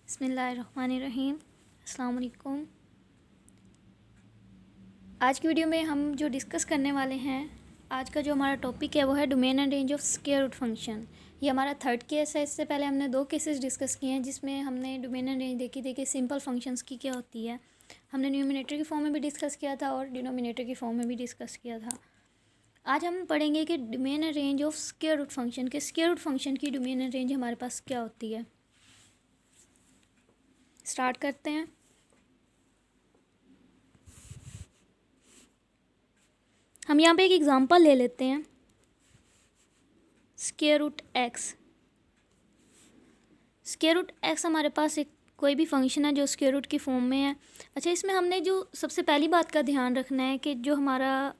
बिस्मिल्लाहिर्रहमानिर्रहीम। अस्सलाम वालेकुम। आज की वीडियो में हम जो डिस्कस करने वाले हैं, आज का जो हमारा टॉपिक है वो है domain and range of square root function. ये हमारा थर्ड केस है। इससे पहले हमने 2 केसेस डिस्कस किए हैं जिसमें हमने डोमेन एंड रेंज देखी थी कि सिंपल फंक्शंस की क्या होती है। हमने न्यूमरेटर की फॉर्म में भी डिस्कस किया था और डिनोमिनेटर की फॉर्म में भी डिस्कस किया था। आज हम पढ़ेंगे कि domain and range of square root function के स्क्वायर रूट फंक्शन की डोमेन एंड रेंज हमारे पास क्या होती है। स्टार्ट करते हैं। हम यहाँ पे एक एग्जांपल ले लेते हैं, square root x. Square root x हमारे पास एक कोई भी फंक्शन है जो स्क्वायर रूट की फॉर्म में है। अच्छा, इसमें हमने जो सबसे पहली बात का ध्यान रखना है कि जो हमारा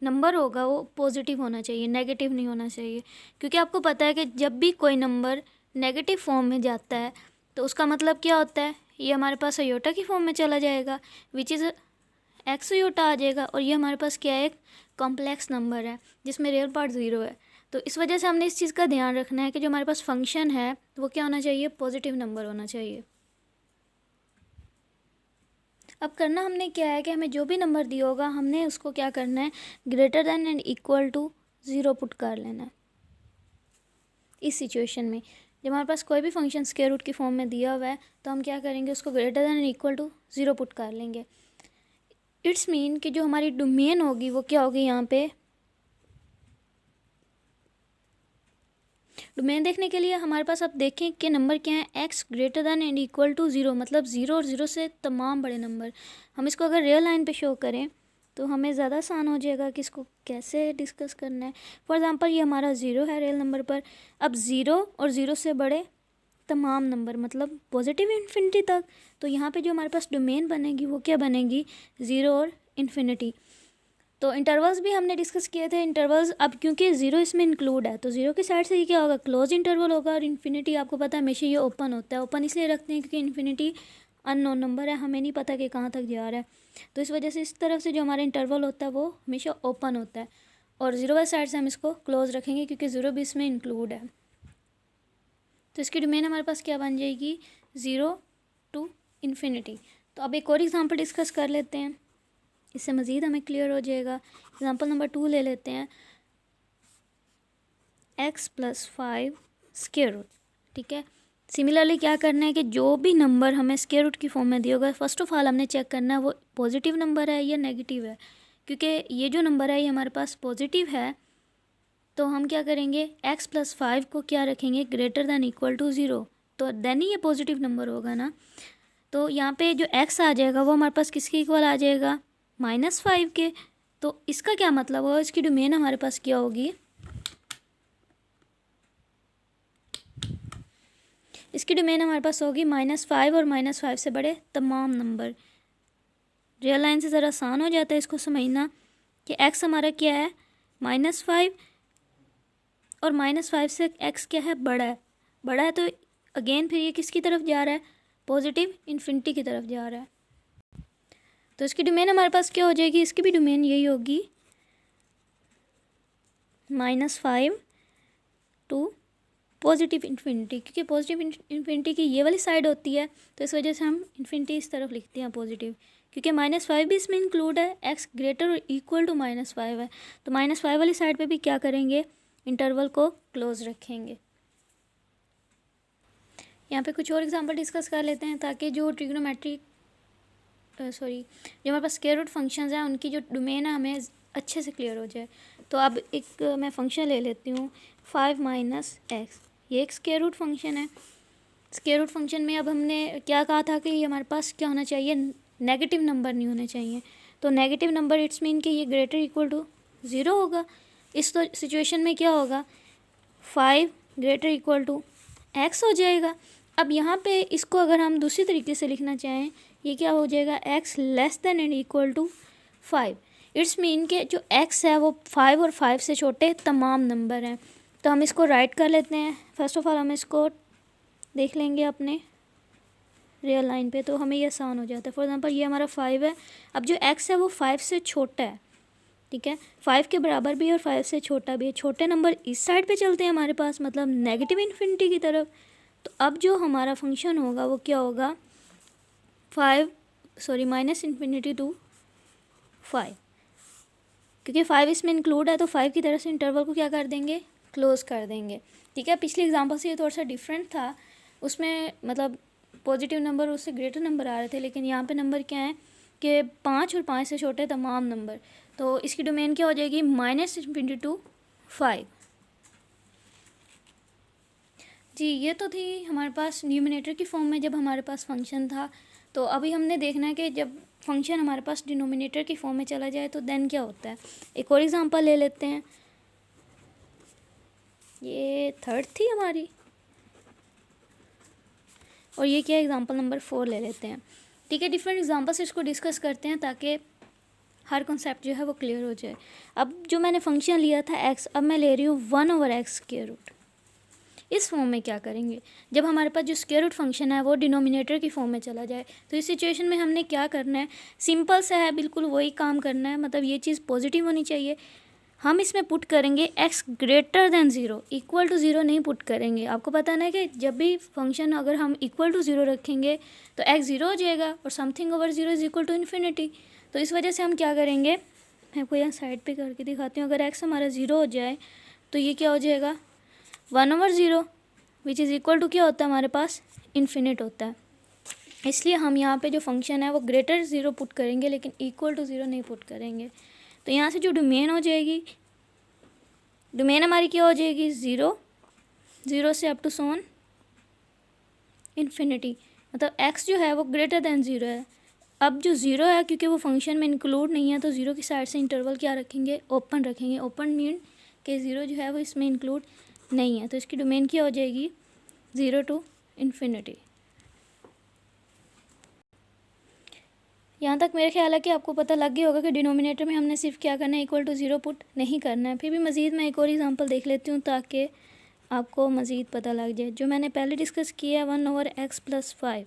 नंबर होगा वो पॉजिटिव होना चाहिए, नेगेटिव नहीं होना चाहिए। क्योंकि आपको पता है कि जब भी कोई नंबर नेगेटिव फॉर्म में जाता है तो उसका मतलब क्या होता है, ये हमारे पास अयोटा की फॉर्म में चला जाएगा, विच इज़ एक्स अयोटा आ जाएगा। और ये हमारे पास क्या है, एक कॉम्प्लेक्स नंबर है जिसमें रियल पार्ट ज़ीरो है। तो इस वजह से हमने इस चीज़ का ध्यान रखना है कि जो हमारे पास फंक्शन है वो क्या होना चाहिए, पॉजिटिव नंबर होना चाहिए। अब करना हमने क्या है कि हमें जो भी नंबर दिया होगा हमने उसको क्या करना है, greater than and equal to 0 put कर लेना है। इस सिचुएशन में जब हमारे पास कोई भी फंक्शन स्क्वायर रूट की फॉर्म में दिया हुआ है तो हम क्या करेंगे, उसको greater than and equal to 0 put कर लेंगे। इट्स मीन कि जो हमारी डोमेन होगी वो क्या होगी, यहाँ पे डोमेन देखने के लिए हमारे पास अब देखें कि नंबर क्या है, x greater than and equal to 0, मतलब 0 और 0 से तमाम बड़े नंबर। हम इसको अगर रियल लाइन पे शो करें तो हमें ज़्यादा आसान हो जाएगा कि इसको कैसे डिस्कस करना है। फॉर एग्ज़ाम्पल ये हमारा 0 है रियल नंबर पर। अब 0 और 0 से बड़े तमाम नंबर, मतलब पॉजिटिव इन्फिनिटी तक। तो यहाँ पे जो हमारे पास डोमेन बनेगी वो क्या बनेगी, 0 और इन्फिनिटी। तो इंटरवल्स भी हमने डिस्कस किए थे। इंटरवल्स अब क्योंकि 0 इसमें इंक्लूड है तो 0 की साइड से ये क्या होगा, क्लोज इंटरवल होगा। और इन्फिनिटी आपको पता है हमेशा ये ओपन होता है। ओपन इसलिए रखते हैं क्योंकि इन्फिनिटी अननोन नंबर है, हमें नहीं पता कि कहाँ तक जा रहा है। तो इस वजह से इस तरफ से जो हमारा इंटरवल होता है वो हमेशा ओपन होता है। और 0 वाली साइड से हम इसको क्लोज रखेंगे क्योंकि 0 भी इसमें इंक्लूड है। तो इसकी डोमेन हमारे पास क्या बन जाएगी, 0 टू इन्फिनिटी। तो अब एक और एग्जाम्पल डिस्कस कर लेते हैं, इससे मज़ीद हमें क्लियर हो जाएगा। एग्जाम्पल नंबर 2 ले लेते हैं, x + 5 स्क्वायर रूट। ठीक है, सिमिलरली क्या करना है कि जो भी नंबर हमें स्क्वायर रूट की फॉर्म में दिया होगा, फर्स्ट ऑफ ऑल हमने चेक करना है वो पॉजिटिव नंबर है या नेगेटिव है। क्योंकि ये जो नंबर है ये हमारे पास पॉजिटिव है तो हम क्या करेंगे, x + 5 को क्या रखेंगे, ग्रेटर दैन इक्वल टू 0, तो देन ही ये पॉजिटिव नंबर होगा ना। तो यहाँ पे जो x आ जाएगा वो हमारे पास किसके इक्वल आ जाएगा, -5 के। तो इसका क्या मतलब होगा, इसकी डोमेन हमारे पास क्या होगी, इसकी डोमेन हमारे पास होगी -5 और -5 से बड़े तमाम नंबर। रियल लाइन से ज़रा आसान हो जाता है इसको समझना कि x हमारा क्या है, -5, और -5 से x क्या है, बड़ा है। तो अगेन फिर ये किसकी तरफ जा रहा है, पॉजिटिव इन्फिनिटी की तरफ जा रहा है। तो इसकी डोमेन हमारे पास क्या हो जाएगी, इसकी भी डोमेन यही होगी, -5 टू पॉजिटिव इन्फिनिटी। क्योंकि पॉजिटिव इन्फिनिटी की ये वाली साइड होती है तो इस वजह से हम इन्फिनिटी इस तरफ लिखते हैं पॉजिटिव। क्योंकि -5 भी इसमें इंक्लूड है, x ग्रेटर और इक्वल टू -5 है तो -5 वाली साइड पे भी क्या करेंगे, इंटरवल को क्लोज रखेंगे। यहाँ पे कुछ और एग्जांपल डिस्कस कर लेते हैं ताकि जो ट्रिग्नोमेट्रिक जो हमारे पास स्क्वायर रूट फंक्शंस हैं उनकी जो डोमेन है हमें अच्छे से क्लियर हो जाए। तो अब एक मैं फंक्शन ले लेती हूँ 5 - x। ये एक स्क्वायर रूट फंक्शन है। स्क्वायर रूट फंक्शन में अब हमने क्या कहा था कि ये हमारे पास क्या होना चाहिए, नेगेटिव नंबर नहीं होने चाहिए। तो नेगेटिव नंबर इट्स मीन कि ये ग्रेटर इक्वल टू 0 होगा। इस तो सिचुएशन में क्या होगा, 5 ग्रेटर इक्वल टू x हो जाएगा। अब यहाँ पे इसको अगर हम दूसरी तरीके से लिखना चाहें, ये क्या हो जाएगा, x less than and equal to 5। It's mean के जो x है वो 5 और 5 से छोटे तमाम नंबर हैं। तो हम इसको राइट कर लेते हैं। फर्स्ट ऑफ ऑल हम इसको देख लेंगे अपने रियल लाइन पे तो हमें ये आसान हो जाता है। फॉर एग्जांपल ये हमारा 5 है। अब जो x है वो 5 से छोटा है, ठीक है, 5 के बराबर भी है और 5 से छोटा भी है। छोटे नंबर इस साइड पे चलते हैं हमारे पास, मतलब नेगेटिव इन्फिनिटी की तरफ। तो अब जो हमारा फंक्शन होगा वो क्या होगा, -∞ to 5, क्योंकि 5 इसमें इंक्लूड है तो 5 की तरफ से इंटरवल को क्या कर देंगे, क्लोज कर देंगे। ठीक है, पिछले एग्जांपल से ये थोड़ा सा डिफरेंट था, उसमें मतलब पॉजिटिव नंबर उससे ग्रेटर नंबर आ रहे थे, लेकिन यहाँ पे नंबर क्या है कि 5 और 5 से छोटे तमाम नंबर। तो इसकी डोमेन क्या हो जाएगी, -∞ to 5। जी, ये तो थी हमारे पास न्यूमिनेटर की फॉर्म में जब हमारे पास फंक्शन था। तो अभी हमने देखना है कि जब फंक्शन हमारे पास डिनोमिनेटर की फॉर्म में चला जाए तो देन क्या होता है। एक और एग्जांपल ले लेते हैं, ये थर्ड थी हमारी, और ये क्या एग्जांपल नंबर 4 ले लेते हैं। ठीक है, डिफरेंट एग्जांपल से इसको डिस्कस करते हैं ताकि हर कॉन्सेप्ट जो है वो क्लियर हो जाए। अब जो मैंने फंक्शन लिया था x, अब मैं ले रही हूँ 1/x स्क्वायर रूट। इस फॉर्म में क्या करेंगे, जब हमारे पास जो स्क्वायर रूट फंक्शन है वो डिनोमिनेटर की फॉर्म में चला जाए तो इस सिचुएशन में हमने क्या करना है, सिंपल सा है, बिल्कुल वही काम करना है। मतलब ये चीज़ पॉजिटिव होनी चाहिए। हम इसमें पुट करेंगे x greater than 0, equal to 0 नहीं पुट करेंगे। आपको पता ना कि जब भी फंक्शन अगर हम इक्वल टू 0 रखेंगे तो x 0 हो जाएगा और something over 0 is equal to infinity. तो इस वजह से हम क्या करेंगे, मैं आपको यहाँ साइड पे करके दिखाती हूँ। अगर x हमारा 0 हो जाए तो ये क्या हो जाएगा, 1/0, विच इज़ इक्वल टू क्या होता है हमारे पास, इन्फिनिट होता है। इसलिए हम यहाँ पे जो फंक्शन है वो ग्रेटर 0 पुट करेंगे, लेकिन इक्वल टू 0 नहीं पुट करेंगे। तो यहाँ से जो डोमेन हो जाएगी, डोमेन हमारी क्या हो जाएगी, 0 से अप टू सोन इन्फिनिटी। मतलब x जो है वो ग्रेटर देन 0 है। अब जो 0 है क्योंकि वो फंक्शन में इंक्लूड नहीं है तो 0 की साइड से इंटरवल क्या रखेंगे, ओपन रखेंगे। ओपन मीन कि 0 जो है वो इसमें इंक्लूड नहीं है, तो इसकी डोमेन क्या हो जाएगी, 0 to इन्फिनिटी। यहाँ तक मेरे ख्याल है कि आपको पता लग गया होगा कि डिनोमिनेटर में हमने सिर्फ क्या करना है, इक्वल टू 0 पुट नहीं करना है। फिर भी मज़ीद मैं एक और एग्जांपल देख लेती हूँ ताकि आपको मज़ीद पता लग जाए। जो मैंने पहले डिस्कस किया है 1/x + 5,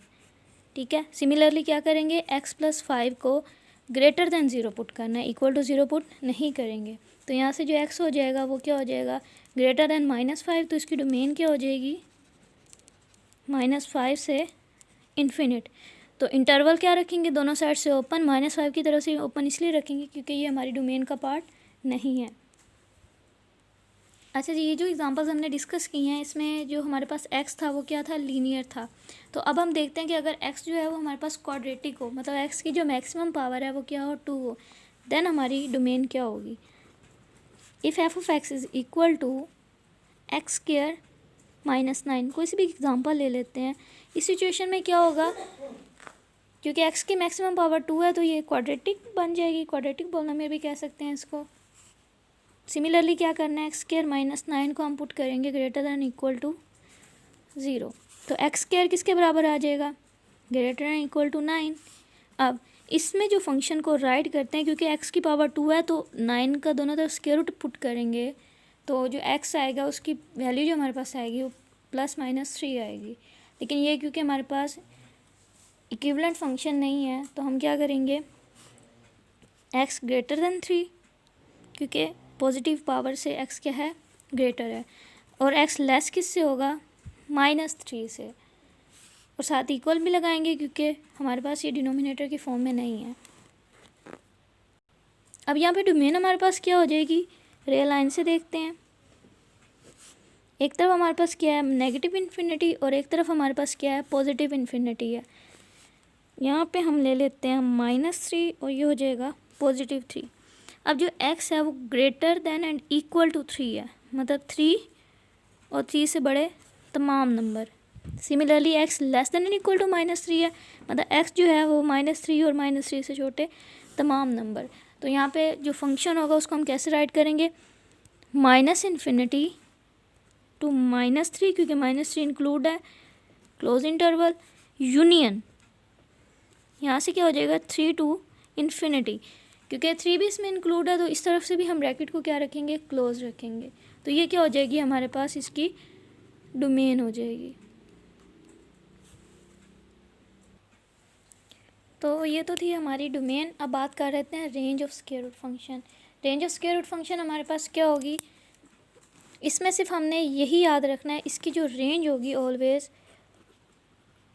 ठीक है। सिमिलरली क्या करेंगे, x + 5 को ग्रेटर देन 0 पुट करना है, इक्वल टू 0 पुट नहीं करेंगे। तो यहाँ से जो x हो जाएगा वो क्या हो जाएगा, ग्रेटर देन -5। तो इसकी डोमेन क्या हो जाएगी, -5 से इन्फिनिट। तो इंटरवल क्या रखेंगे, दोनों साइड से ओपन। -5 की तरफ से ओपन इसलिए रखेंगे क्योंकि ये हमारी डोमेन का पार्ट नहीं है। अच्छा जी, ये जो एग्जांपल्स हमने डिस्कस की हैं इसमें जो हमारे पास x था वो क्या था, लीनियर था। तो अब हम देखते हैं कि अगर x जो है वो हमारे पास क्वाड्रेटिक हो, मतलब x की जो मैक्सिमम पावर है वो क्या हो, 2 हो, देन हमारी डोमेन क्या होगी। If f of x is equal to x² - 9, कोई सी भी एग्जांपल ले लेते हैं। इस सिचुएशन में क्या होगा, क्योंकि x की मैक्सिमम पावर 2 है तो ये क्वाड्रेटिक बन जाएगी, क्वाड्रेटिक पॉलिनोमियल भी कह सकते हैं इसको। सिमिलरली क्या करना है, x² - 9 को हम पुट करेंगे ग्रेटर दैन इक्वल टू 0। तो x² किसके बराबर आ जाएगा, ग्रेटर दैन इक्वल टू 9। अब इसमें जो फंक्शन को राइट करते हैं, क्योंकि x की पावर 2 है तो 9 का दोनों तरफ स्क्वायर रूट पुट करेंगे तो जो x आएगा उसकी वैल्यू जो हमारे पास आएगी वो +-3 आएगी। लेकिन ये क्योंकि हमारे पास इक्विवेलेंट फंक्शन नहीं है तो हम क्या करेंगे, x ग्रेटर दैन 3, क्योंकि पॉजिटिव पावर से x क्या है, ग्रेटर है, और x लेस किससे होगा, -3 से, और साथ इक्वल भी लगाएंगे क्योंकि हमारे पास ये डिनोमिनेटर की फॉर्म में नहीं है। अब यहाँ पे डोमेन हमारे पास क्या हो जाएगी, रियल लाइन से देखते हैं। एक तरफ हमारे पास क्या है, नेगेटिव इन्फिनिटी, और एक तरफ हमारे पास क्या है, पॉजिटिव इन्फिनिटी है। यहाँ पे हम ले लेते हैं -3 और ये हो जाएगा +3। अब जो x है वो greater than and equal to 3 है, मतलब 3 और 3 से बड़े तमाम नंबर। Similarly x less than and equal to -3 है, मतलब x जो है वो -3 और -3 से छोटे तमाम नंबर। तो यहाँ पे जो फंक्शन होगा उसको हम कैसे राइट करेंगे, -∞ to -3, क्योंकि -3 इंक्लूड है, क्लोज इंटरवल, यूनियन, यहाँ से क्या हो जाएगा 3 to इन्फिनिटी, क्योंकि 3 भी इसमें इंक्लूड है तो इस तरफ से भी हम ब्रैकेट को क्या रखेंगे, क्लोज रखेंगे। तो ये क्या हो जाएगी हमारे पास, इसकी डोमेन हो जाएगी। तो ये तो थी हमारी डोमेन। अब बात कर लेते हैं range of square root function. Range of square root function हमारे पास क्या होगी, इसमें सिर्फ हमने यही याद रखना है, इसकी जो रेंज होगी ऑलवेज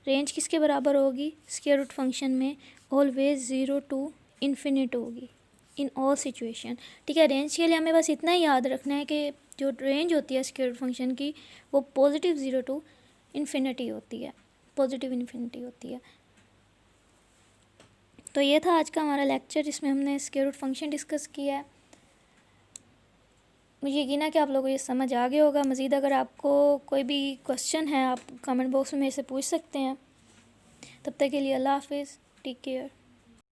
रेंज किसके बराबर होगी स्क्वायर रूट फंक्शन में, ऑलवेज 0 टू इन्फिनिट होगी इन ऑल सिचुएशन। ठीक है, रेंज के लिए हमें बस इतना ही याद रखना है कि जो रेंज होती है स्क्वायर रूट फंक्शन की वो पॉजिटिव 0 टू इन्फिनिटी होती है, पॉजिटिव इन्फिनिटी होती है। तो ये था आज का हमारा लेक्चर जिसमें हमने स्क्वायर रूट फंक्शन डिस्कस किया है। मुझे यकीन है कि आप लोगों को ये समझ आ गया होगा। मज़ीद अगर आपको कोई भी क्वेश्चन है आप कमेंट बॉक्स में मेरे से पूछ सकते हैं। तब तक के लिए अल्लाह हाफिज़, टेक केयर।